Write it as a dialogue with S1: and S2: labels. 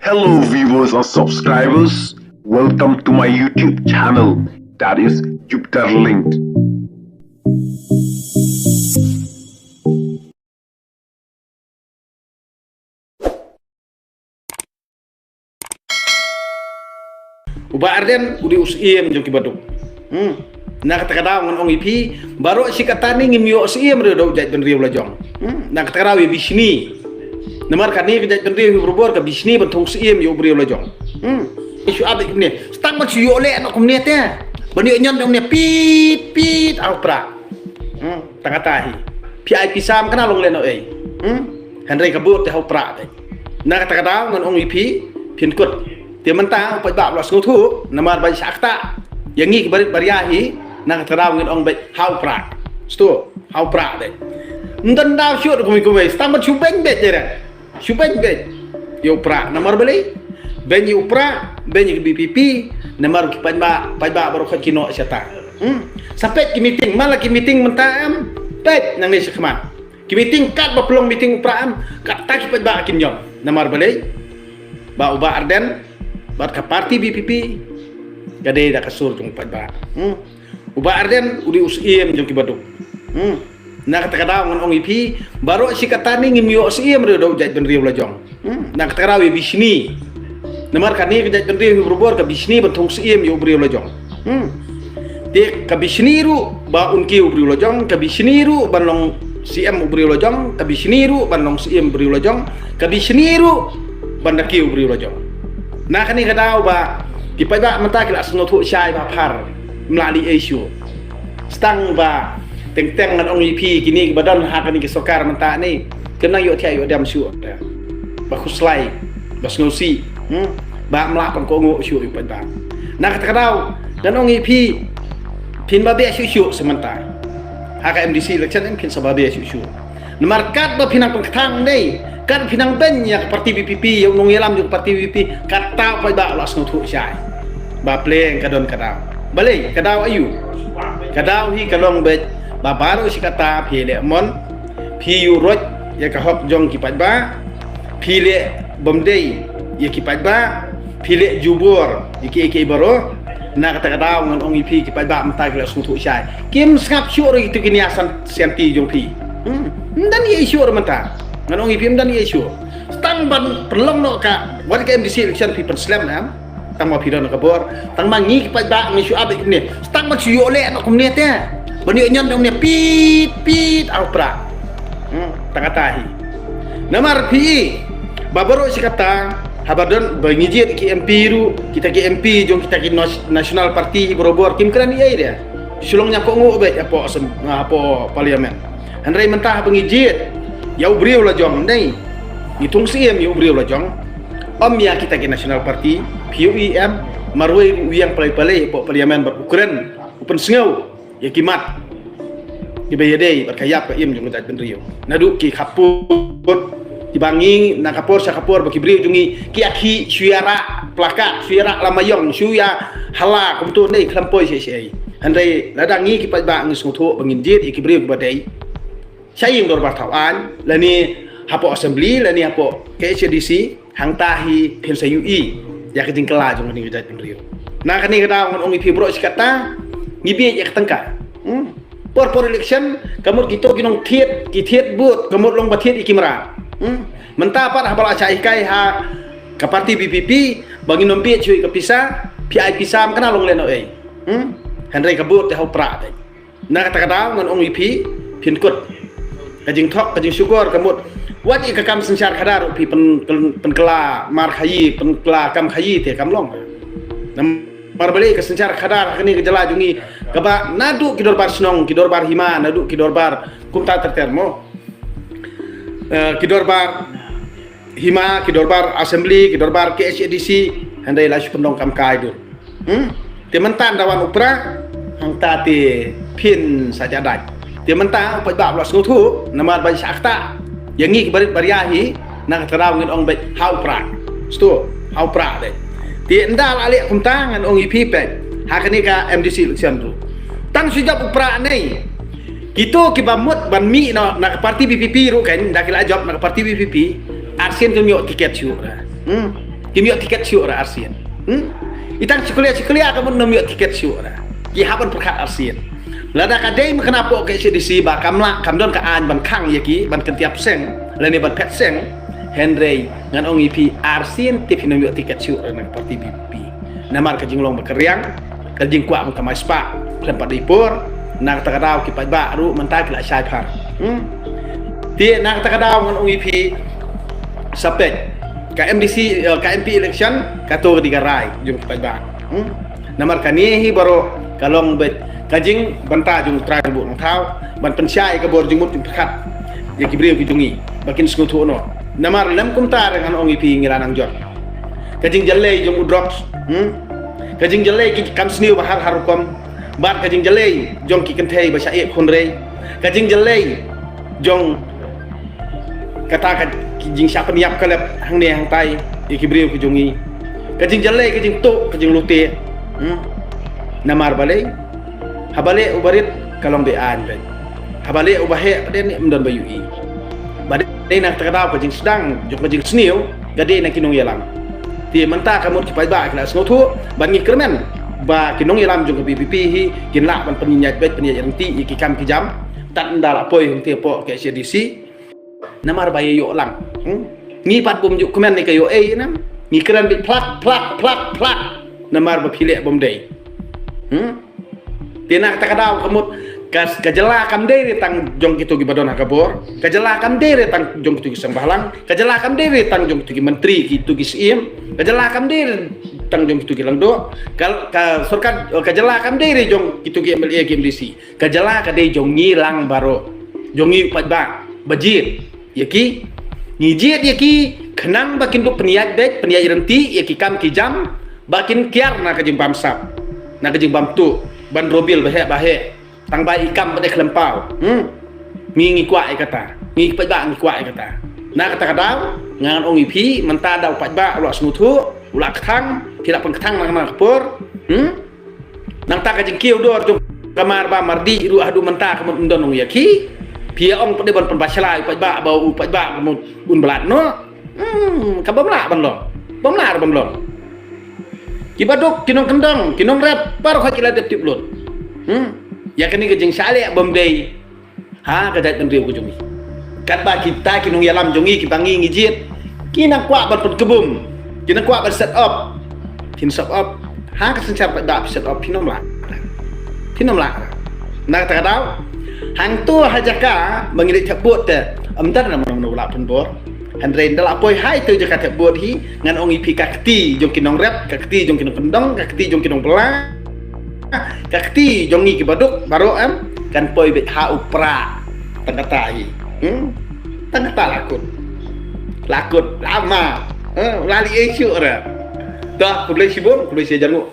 S1: Hello, viewers and subscribers. Welcome to my YouTube channel, that is Jupiter Linked.
S2: Uba arden udi usiem joki baduk. Na kata-kata ngon ong ipi baru si katani ngimyo usiem redo jaj ben riu lajong. Na kata-kata wi bisni. Namar kani ke jaj ben riu berbor ke bisni bentung usiem yo riu lajong. Isu abik ni. Stang mat yo le anak kumne te. Bani nyon dong ne pit au pra. Tangata tahi. Pi pisam kana long le no ei. Henry kabut te au pra te. Na kata-kata ngon ong ipi pin kut. Dia mentang pai bab los ngutu namar bai sakta yang ngi barit bariahi nang terau ngin ong bai hau pra sto hau pra de ndan daw syut ko mi ko bai stamat syubeng bet jere syubeng bet yo pra namar beli ben yo pra ben yo BPP namar ki pai ba baru khat kino syata sampai ki meeting malah ki meeting mentam pet nang ni sekman ki meeting kat ba pelong meeting praam kat tak ki pai ba kin jom namar beli ba uba arden bat ka parti BPP gade da kasur jong padba uba arden udi usiem jong kibaduk na kata-kata ngon ong ipi baru si katani ngimyo usiem redo jaj ben riu lajong na kata-kata wi bisni namar kani jaj ben riu berbor ka bisni bentung usiem yo riu lajong de ka bisni ru ba unki riu lajong ka bisni ru banlong CM riu lajong ka bisni ru banlong CM riu lajong ka bisni ru bandaki riu lajong. Nah kani kadau ba kipai ba mentak la sno thu syai ba par mlali isu stang ba teng-teng ngan ong ipi kini badan ha kani ke sokar mentak ni kena yo thia yo dam su ba khuslai ba snosi ba mlak pan ko ngo su ipai ba nah kadau dan ong ipi pin ba be su sementara ha ka MDC election pin sa ba be su markat ba pinang pengtang ni kan pinang ben ya parti BPP yang nong yelam juga parti BPP kata pai ba las no thu syai ba pleng kadon kadau balai kadau ayu kadau hi kalong bet ba baru si kata phile mon phiu roj ya ka hop jong ki pai ba phile bomdei ya ki pai ba phile jubur iki baro na kata kadau ngon ong ipi ki pai ba mta ki las no thu syai kim skap syur itu kini asan senti jong pi dan ye syur mata nganong ipim dan isu tang ban perlong no ka wat ka MDC election people slam nam tang ma pidon ka bor tang mangi pa ba ngi su abik ni tang ma su le no kumne te bani nyon dong ne pit au pra tang atahi namar pi babaro si kata habadon bangi je ki MP ru kita ki MP jong kita ki national party borobor kim kran ye dia sulongnya ko ngo be apa parlimen handrai mentah pengijit yau beriau lah jong nei ngitung CM yau beriau lah jong om ya kita ke national party PUEM marwai yang palai-palai po parlimen berukuran open sengau ya kimat dibayadai berkayap ke im jong jaj ben riu nadu ki kapur dibangi na kapur sa kapur bagi beriu jungi ki akhi suara plakat suara lamayong suya hala kumtu nei klampoi sei handai ladangi ki pa ba ngi suthu bangin dit ki beriu badai saya yang dorbar tawan lani hapo assembly lani hapo KHDC hang tahi pin UI ya keting kela jong ni jaj rio na kani kada ngon ong ipi bro sikata ngibi ya ketengka por election kamur kito kinong thiet but kamur long bathiet ikimra menta par habal acha ikai ha ka parti BPP bangin nompi chui ka pisa PI pisam kana long leno ei Henry kabut te hau pra te na kata ngon ong ipi pin kut kajing thok kajing syukur kamut wat ik kam sensyar khadar pi penkela mar khayi penkela kam khayi te kam long nam mar bali ke sensyar khadar kini ke jala jungi kaba nadu kidor bar snong kidor bar hima nadu kidor bar kumta tertermo kidor bar hima kidor bar assembly kidor bar KHDC handai la pendong kam kai dur te mentan dawan upra hang tate pin saja dai dia mentang pai ba los ngutu namar bai sakta yang ngi barit bariahi nang terau ngin ong bai hau pra sto hau pra de dia ndal ale kumtang ngan ong ipi pe hakani ka MDC election tu tang sujab pra nei gitu ki bamut ban mi na parti BPP ru kan dakila job na parti BPP arsen tu nyok tiket chu Kimi tiket syuk ra ASEAN. Itang cikulia kamu nom tiket syuk ra. Ki haban perkat ASEAN. Lada kadai kenapa ke CDC ba kamla kamdon ka an ban khang yaki ban kentiap seng lani ban pet seng Henry ngan ong IP ASEAN tip nom tiket syuk ra nang parti BP. Namar ka jinglong bakeriang ka jing kwa muta mai spa lempat dipur nang takadau ki pai ba ru mentak la syai phar. Ti nang takadau ngan ong IP sapek KMDC KMP election kato di garai jung pai ba. Namar kanihi baru kalong bet kajing banta jung trai bu nang thau ban pensyai ka bor jung mut pekat ya kibriu ki jungi bakin skutu no namar lam kumtar dengan ong IP ngiranang jot kajing jalai jung udrox kajing jalai ki kam sniu bahar harukom bat kajing jalai jong ki kenthei ba syai khun rei kajing jalai jong kata kajing siapa niap kalap hang ne hang tai ya kibriu ki jungi kajing jalai kajing tu kajing lute namar balai habale ubarit kalong be an ben habale ubahe ade ni mdon bayui bade nak takadau ka jing sedang jok ka jing sniu gade nak kinong yalam ti menta kamut ki pai ba kena snothu ban ngi kermen ba kinong yalam jok ka BBP hi kin la ban penyinyat bet penyinyat yang ti ki kam ki jam tan ndala poi hung ti po ke CDC namar baye yo lang ni pat bum juk kemen ni ka yo nam ni keren bit plak namar ba phile bom dei Tinak takadau kamut kajela kam dere tang jong kitu gibadon hakabor kajela kam dere tang jong kitu sembahlang kajela kam dere tang jong kitu menteri kitu gisiem kajela kam dere tang jong kitu langdo kal ka surkan kajela kam dere jong kitu gi MLA KMDC kajela kade jong ngilang baro jong ngi pajba bajit yaki ngijit yaki kenang bakin du peniat bet peniat renti yaki kam ki jam bakin kiar na kajing bamsap na kajing bamtu ban robil bahe tang bai ikam pada kelempau ngi kuai kata ngi pajba ngi kuai kata na kata kadau ngan ong IP menta dau pajba lo snuthu ulah ketang tidak pun ketang nang kapur nang ta kajing kiu dor jong kamar ba mardi ru adu menta kamun undon ong yaki pia ong pada ban pajba pajba bau pajba kamun bun belat no kabam la ban lo bom lo Kibaduk kinong kendang, kinong rap, baru kau kira tip lut. Ya kini kejeng sale bom day. Kadat pendriu kujungi. Kat ba kita kinong yalam jungi kibangi ngijit. Kinang kuat ban kebum. Kinang kuat ban set up. Kin set up. Kesencap dak set up pinom lah. Nak tak tahu. Hang tu hajaka mengilik cabut te. Amtar nama nama penbor. Handren dal apoi hai tu je kata buat hi ngan ong IP kakti jong kinong rap kakti jong kinong pendong kakti jong kinong belang kakti jong ngi kibaduk baru kan poi bet ha upra tangata hi tangata lakut lama lali isu ora dah boleh sibuk boleh saya jangu